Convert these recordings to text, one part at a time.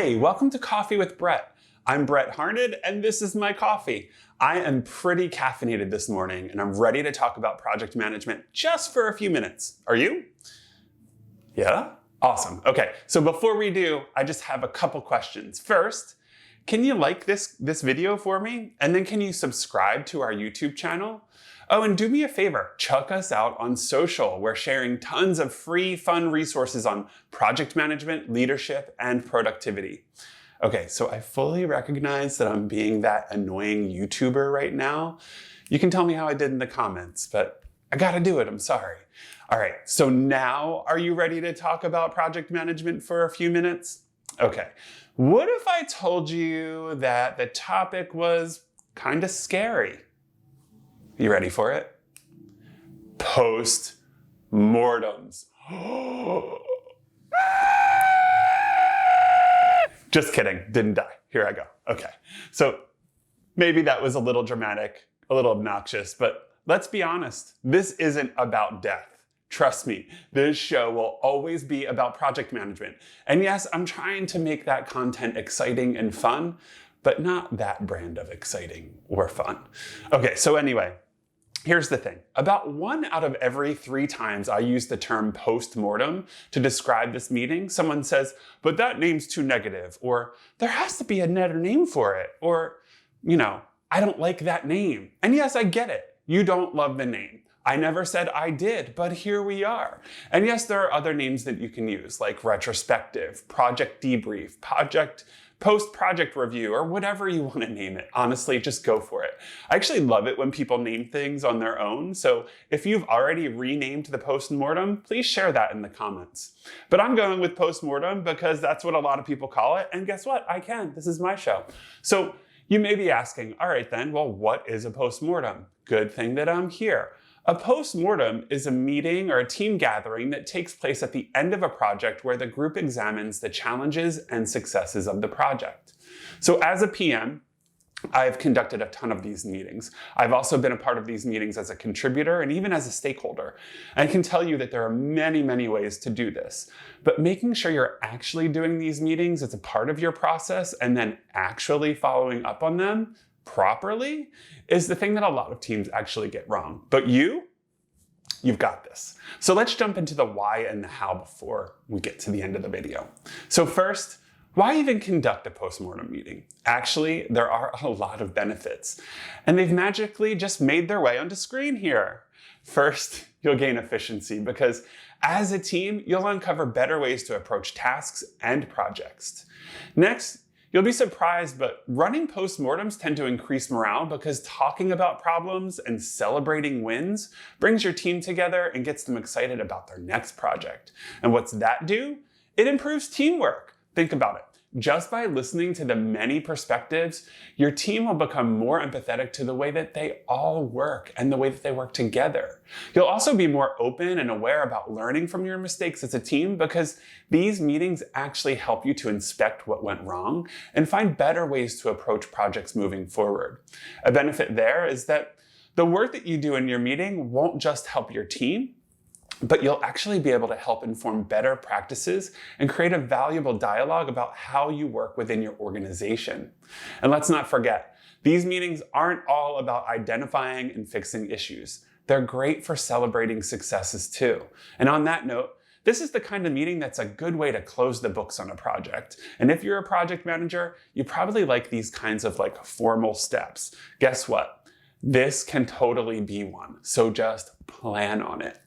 Hey, welcome to Coffee with Brett. I'm Brett Harned, and this is my coffee. I am pretty caffeinated this morning, and I'm ready to talk about project management just for a few minutes. Are you? Yeah? Awesome. Okay, so before we do, I just have a couple questions. First, can you like this video for me? And then can you subscribe to our YouTube channel? Oh, and do me a favor, check us out on social. We're sharing tons of free, fun resources on project management, leadership, and productivity. Okay, so I fully recognize that I'm being that annoying YouTuber right now. You can tell me how I did in the comments, but I gotta do it, I'm sorry. All right, so now are you ready to talk about project management for a few minutes? Okay, what if I told you that the topic was kind of scary? You ready for it? Post-mortems. Just kidding, didn't die. Here I go. Okay, so maybe that was a little dramatic, a little obnoxious, but let's be honest, this isn't about death. Trust me, this show will always be about project management. And yes, I'm trying to make that content exciting and fun, but not that brand of exciting or fun. Okay, so anyway, here's the thing. About 1 out of every 3 times I use the term post-mortem to describe this meeting, someone says, but that name's too negative, or there has to be another name for it, or, I don't like that name. And yes, I get it. You don't love the name. I never said I did, but here we are. And yes, there are other names that you can use, like retrospective, project debrief, post-project review, or whatever you want to name it. Honestly, just go for it. I actually love it when people name things on their own. So if you've already renamed the post-mortem, please share that in the comments. But I'm going with post-mortem because that's what a lot of people call it. And guess what? I can. This is my show. So you may be asking, all right then, well, what is a post-mortem? Good thing that I'm here. A post-mortem is a meeting or a team gathering that takes place at the end of a project where the group examines the challenges and successes of the project. So as a PM, I've conducted a ton of these meetings. I've also been a part of these meetings as a contributor and even as a stakeholder. And I can tell you that there are many, many ways to do this. But making sure you're actually doing these meetings as a part of your process and then actually following up on them properly is the thing that a lot of teams actually get wrong. But you've got this. So let's jump into the why and the how before we get to the end of the video. So first, why even conduct a post-mortem meeting? Actually, there are a lot of benefits, and they've magically just made their way onto screen here. First, you'll gain efficiency because as a team, you'll uncover better ways to approach tasks and projects. Next, you'll be surprised, but running post-mortems tend to increase morale because talking about problems and celebrating wins brings your team together and gets them excited about their next project. And what's that do? It improves teamwork. Think about it. Just by listening to the many perspectives, your team will become more empathetic to the way that they all work and the way that they work together. You'll also be more open and aware about learning from your mistakes as a team because these meetings actually help you to inspect what went wrong and find better ways to approach projects moving forward. A benefit there is that the work that you do in your meeting won't just help your team, but you'll actually be able to help inform better practices and create a valuable dialogue about how you work within your organization. And let's not forget, these meetings aren't all about identifying and fixing issues. They're great for celebrating successes too. And on that note, this is the kind of meeting that's a good way to close the books on a project. And if you're a project manager, you probably like these kinds of formal steps. Guess what? This can totally be one. So just plan on it.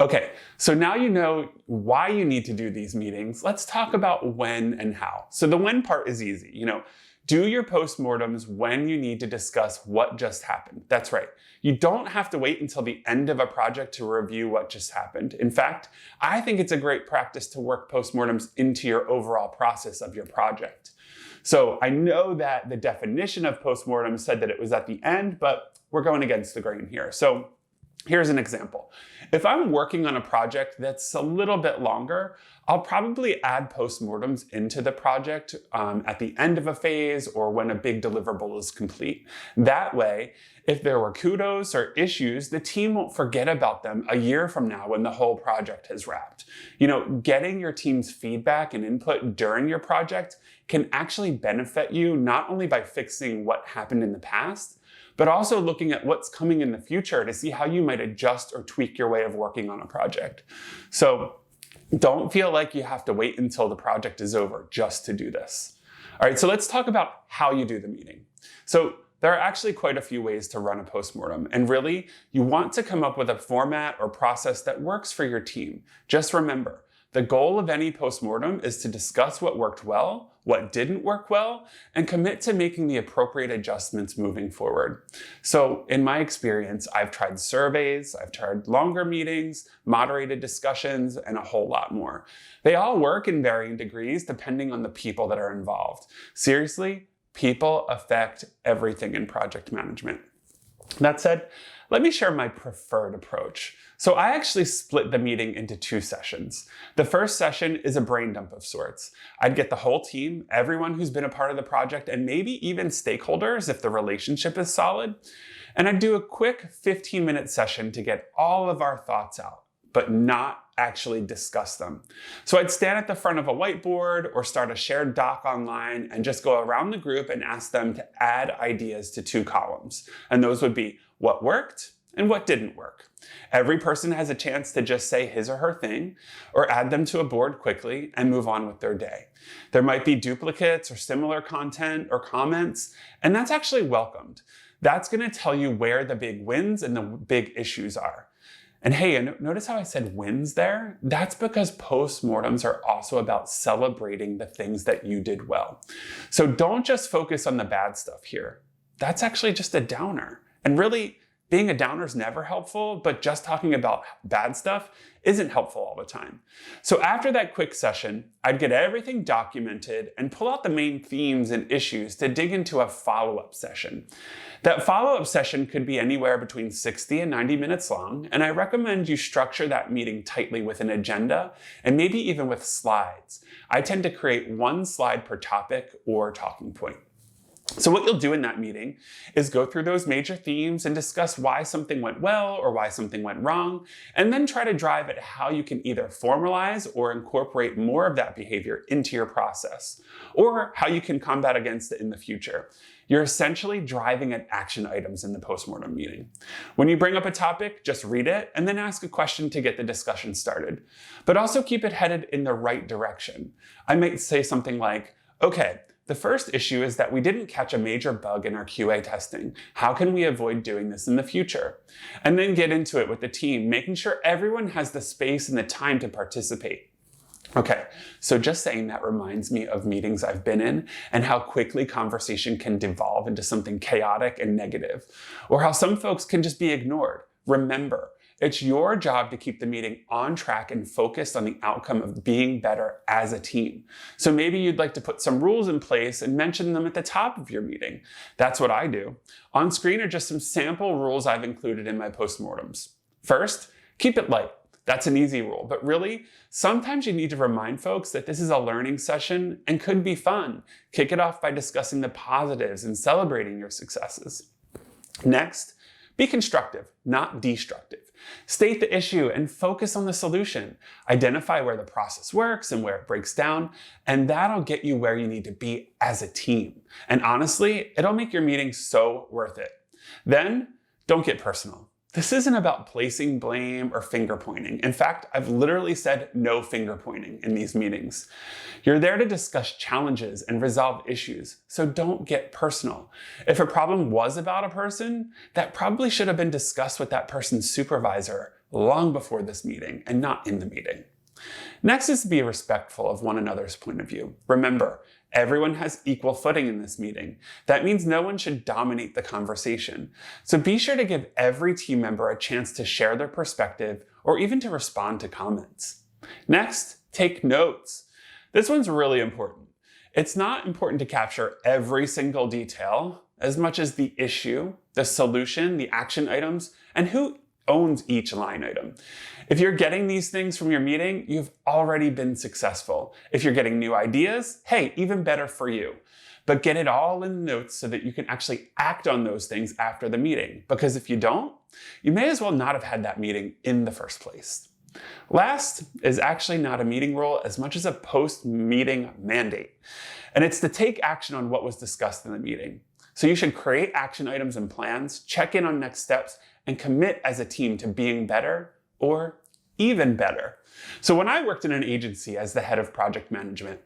Okay, so now you know why you need to do these meetings. Let's talk about when and how. So the when part is easy. Do your post-mortems when you need to discuss what just happened. That's right. You don't have to wait until the end of a project to review what just happened. In fact, I think it's a great practice to work post-mortems into your overall process of your project. So I know that the definition of post-mortem said that it was at the end, but we're going against the grain here. So Here's an example. If I'm working on a project that's a little bit longer, I'll probably add postmortems into the project at the end of a phase or when a big deliverable is complete. That way, if there were kudos or issues, the team won't forget about them a year from now when the whole project has wrapped. Getting your team's feedback and input during your project can actually benefit you not only by fixing what happened in the past, but also looking at what's coming in the future to see how you might adjust or tweak your way of working on a project. So don't feel like you have to wait until the project is over just to do this. All right, so let's talk about how you do the meeting. So there are actually quite a few ways to run a postmortem, and really, you want to come up with a format or process that works for your team. Just remember, the goal of any postmortem is to discuss what worked well, what didn't work well, and commit to making the appropriate adjustments moving forward. So in my experience, I've tried surveys, I've tried longer meetings, moderated discussions, and a whole lot more. They all work in varying degrees depending on the people that are involved. Seriously, people affect everything in project management. That said, let me share my preferred approach. So I actually split the meeting into 2 sessions. The first session is a brain dump of sorts. I'd get the whole team, everyone who's been a part of the project, and maybe even stakeholders if the relationship is solid. And I'd do a quick 15-minute session to get all of our thoughts out, but not actually discuss them. So I'd stand at the front of a whiteboard or start a shared doc online and just go around the group and ask them to add ideas to 2 columns. And those would be what worked and what didn't work. Every person has a chance to just say his or her thing or add them to a board quickly and move on with their day. There might be duplicates or similar content or comments, and that's actually welcomed. That's going to tell you where the big wins and the big issues are. And hey, notice how I said wins there? That's because postmortems are also about celebrating the things that you did well. So don't just focus on the bad stuff here. That's actually just a downer. And really, being a downer is never helpful, but just talking about bad stuff isn't helpful all the time. So after that quick session, I'd get everything documented and pull out the main themes and issues to dig into a follow-up session. That follow-up session could be anywhere between 60 and 90 minutes long, and I recommend you structure that meeting tightly with an agenda and maybe even with slides. I tend to create 1 slide per topic or talking point. So what you'll do in that meeting is go through those major themes and discuss why something went well or why something went wrong, and then try to drive at how you can either formalize or incorporate more of that behavior into your process, or how you can combat against it in the future. You're essentially driving at action items in the postmortem meeting. When you bring up a topic, just read it and then ask a question to get the discussion started. But also keep it headed in the right direction. I might say something like, okay, the first issue is that we didn't catch a major bug in our QA testing. How can we avoid doing this in the future? And then get into it with the team, making sure everyone has the space and the time to participate. Okay, so just saying that reminds me of meetings I've been in and how quickly conversation can devolve into something chaotic and negative, or how some folks can just be ignored. Remember, it's your job to keep the meeting on track and focused on the outcome of being better as a team. So maybe you'd like to put some rules in place and mention them at the top of your meeting. That's what I do. On screen are just some sample rules I've included in my postmortems. First, keep it light. That's an easy rule, but really, sometimes you need to remind folks that this is a learning session and could be fun. Kick it off by discussing the positives and celebrating your successes. Next, be constructive, not destructive. State the issue and focus on the solution. Identify where the process works and where it breaks down, and that'll get you where you need to be as a team. And honestly, it'll make your meeting so worth it. Then, don't get personal. This isn't about placing blame or finger pointing. In fact, I've literally said no finger pointing in these meetings. You're there to discuss challenges and resolve issues, so don't get personal. If a problem was about a person, that probably should have been discussed with that person's supervisor long before this meeting and not in the meeting. Next is to be respectful of one another's point of view. Remember, everyone has equal footing in this meeting. That means no one should dominate the conversation. So be sure to give every team member a chance to share their perspective or even to respond to comments. Next, take notes. This one's really important. It's not important to capture every single detail as much as the issue, the solution, the action items, and who owns each line item. If you're getting these things from your meeting, you've already been successful. If you're getting new ideas, hey, even better for you. But get it all in the notes so that you can actually act on those things after the meeting. Because if you don't, you may as well not have had that meeting in the first place. Last is actually not a meeting rule as much as a post-meeting mandate. And it's to take action on what was discussed in the meeting. So you should create action items and plans, check in on next steps, and commit as a team to being better or even better. So when I worked in an agency as the head of project management,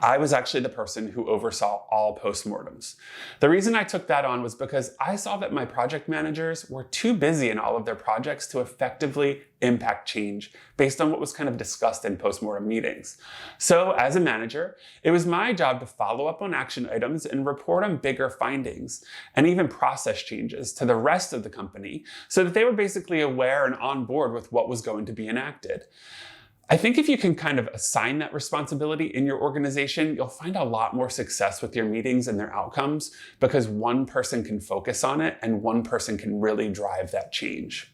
I was actually the person who oversaw all post-mortems. The reason I took that on was because I saw that my project managers were too busy in all of their projects to effectively impact change based on what was kind of discussed in post-mortem meetings. So as a manager, it was my job to follow up on action items and report on bigger findings and even process changes to the rest of the company so that they were basically aware and on board with what was going to be enacted. I think if you can kind of assign that responsibility in your organization, you'll find a lot more success with your meetings and their outcomes because one person can focus on it and one person can really drive that change.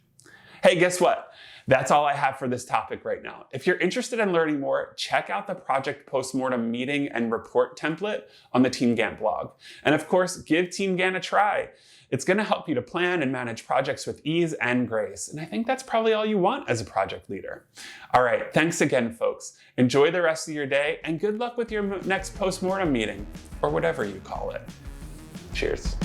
Hey, guess what? That's all I have for this topic right now. If you're interested in learning more, check out the Project Postmortem meeting and report template on the TeamGantt blog. And of course, give TeamGantt a try. It's going to help you to plan and manage projects with ease and grace. And I think that's probably all you want as a project leader. All right, thanks again, folks. Enjoy the rest of your day and good luck with your next postmortem meeting or whatever you call it. Cheers.